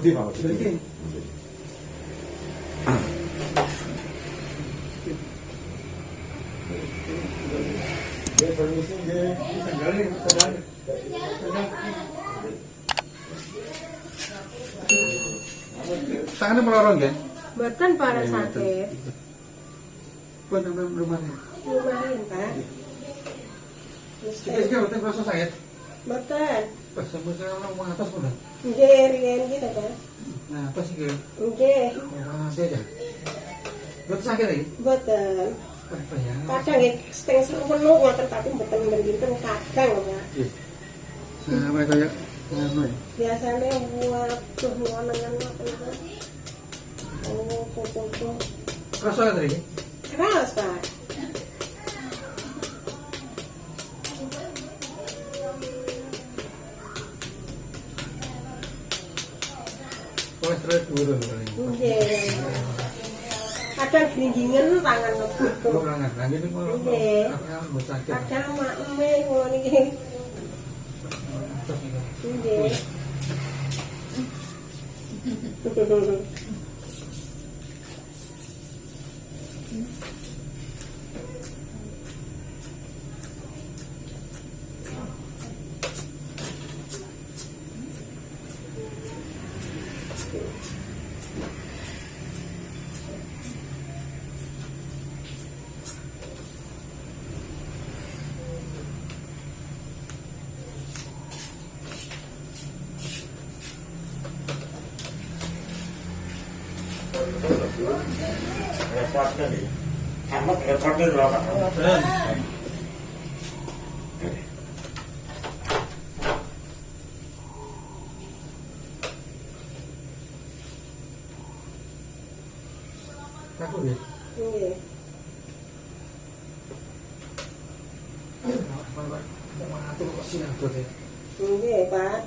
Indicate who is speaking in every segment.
Speaker 1: Putih Pak.
Speaker 2: Putih.
Speaker 1: Dia permisi dia.
Speaker 2: Sandalnya. Tangannya melorong ya?
Speaker 3: Mboten para sakit.
Speaker 2: Buat rumahnya.
Speaker 3: Lumayan, Pak.
Speaker 2: Kita betul merasa sakit.
Speaker 3: Mboten.
Speaker 2: Pas sampai mau atas udah.
Speaker 3: Nggih, riyen gitu, Pak.
Speaker 2: Nah, atas sih kayak.
Speaker 3: Nggih,
Speaker 2: Masih aja. Betul sakit lagi?
Speaker 3: mboten.
Speaker 2: Apa ya?
Speaker 3: Kadang nggih setengah sepenuh ngoten tapi mboten mendinten kadang, Pak.
Speaker 2: Nah, apa kayak anu ya?
Speaker 3: Biasane waduh ngono-ngono ngoten. Oh, kok.
Speaker 2: Rasa tadi?
Speaker 3: Keras, Pak.
Speaker 2: Kolesterol turun kali.
Speaker 3: Nggih. Kadang gringgingen tangan ngebut.
Speaker 2: Kurangan lagi nih kalau
Speaker 3: Nggih.
Speaker 2: mau sakit.
Speaker 3: Kadang makme ngono niki.
Speaker 2: Atas juga.
Speaker 3: Nggih.
Speaker 1: Repotnya nih. Amat repotnya berapa?
Speaker 2: Takut ya?
Speaker 3: Nggih.
Speaker 2: Mau atur kok sih atur ya?
Speaker 3: Nggih, Pak.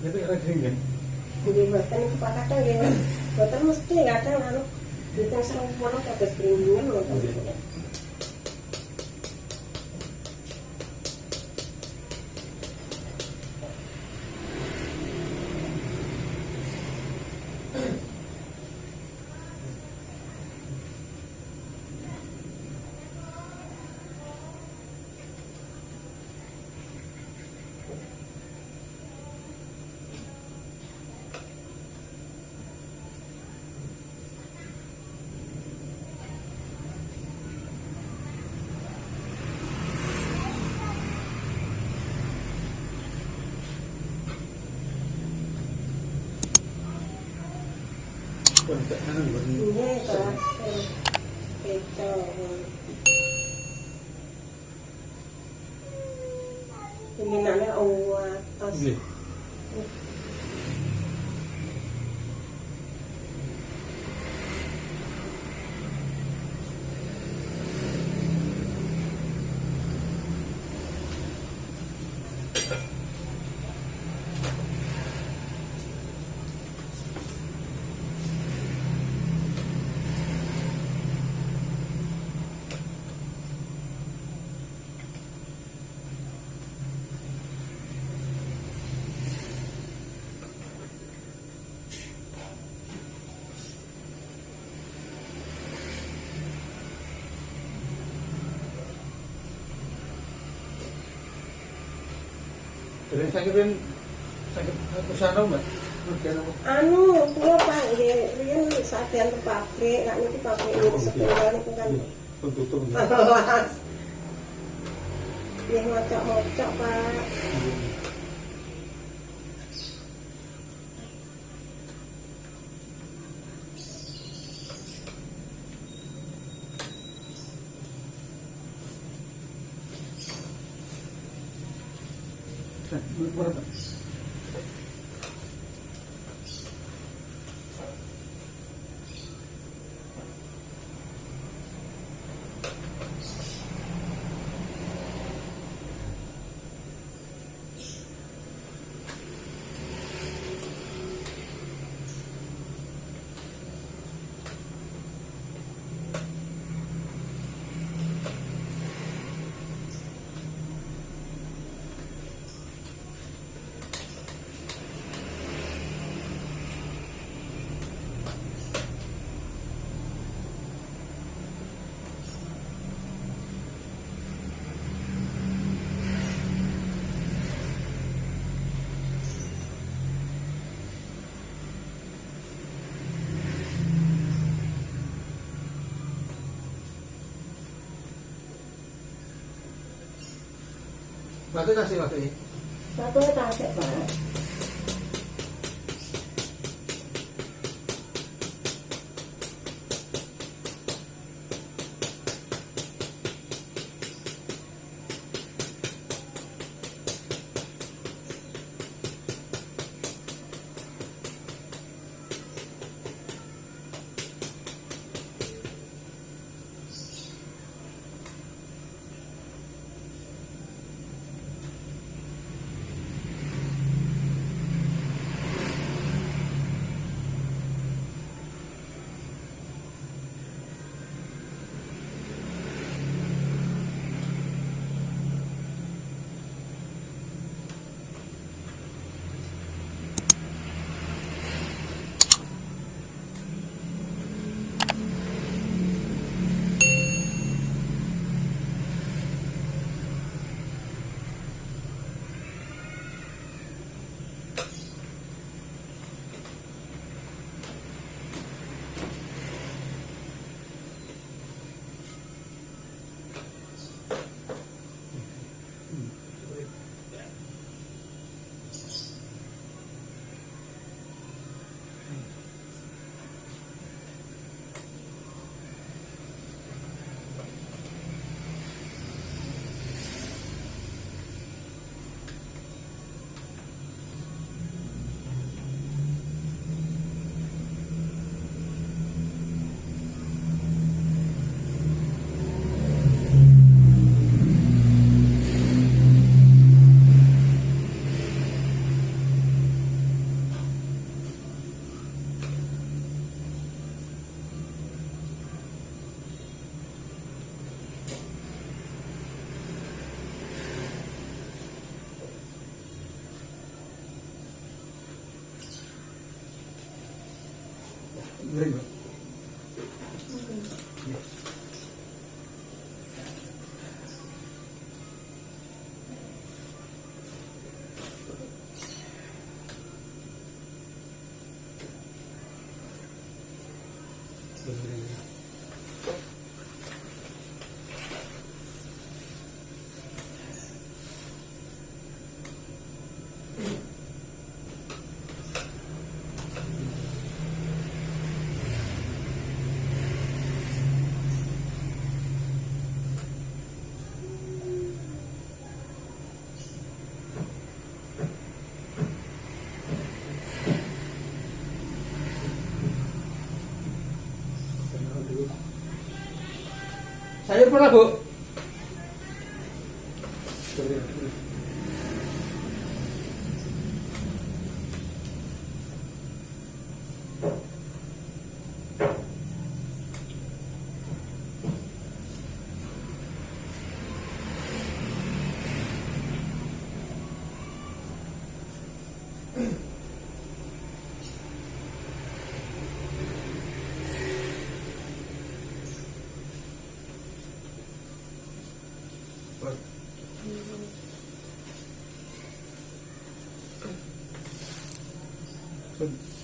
Speaker 2: Itu ada geringan.
Speaker 3: Nggih, mboten Pak kadang nggih. Mboten mesti kadang anu diteng serupono kados gringgingen ngoten.
Speaker 2: Kontak kanan buat
Speaker 3: Nggih, Pak. Itu. Ini namanya atas.
Speaker 2: Nggih. Jadi sakit pusana Mbak.
Speaker 3: Anu, kula Pak nggih riyen sadean ke pabrik, lak niku pabrik niku sekolah niku kan.
Speaker 2: Tutup.
Speaker 3: Nggih ngocok-ngocok, Pak.
Speaker 2: Berapa? Batu kasih batu ya.
Speaker 3: Batunya tasik Pak.
Speaker 2: Very good. Sayur pernah Bu? Good.